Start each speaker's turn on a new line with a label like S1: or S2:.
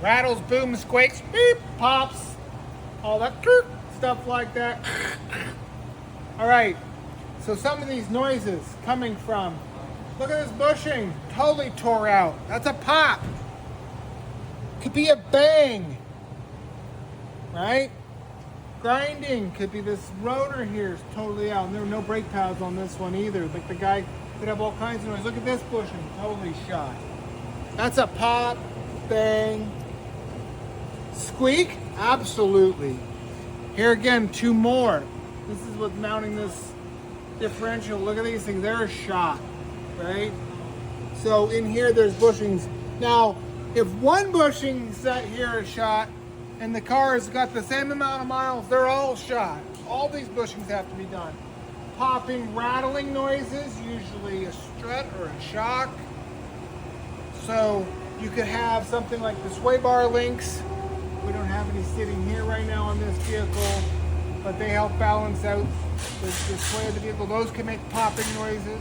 S1: Rattles, booms, squeaks, beep, pops, all that stuff like that. All right, so some of these noises coming from, look at this bushing, totally tore out. That's a pop. Could be a bang, right? Grinding, could be this rotor here is totally out. And there are no brake pads on this one either. Like the guy could have all kinds of noise. Look at this bushing, totally shot. That's a pop, bang. Squeak, absolutely. Here again, two more. This is what's mounting this differential. Look at these things, they're a shot, right? So in here there's bushings. Now, if one bushing set here is shot and the car has got the same amount of miles, they're all shot. All these bushings have to be done. Popping, rattling noises, usually a strut or a shock. So you could have something like the sway bar links. We don't have any sitting here right now on this vehicle, but they help balance out the sway of the vehicle. Those can make popping noises.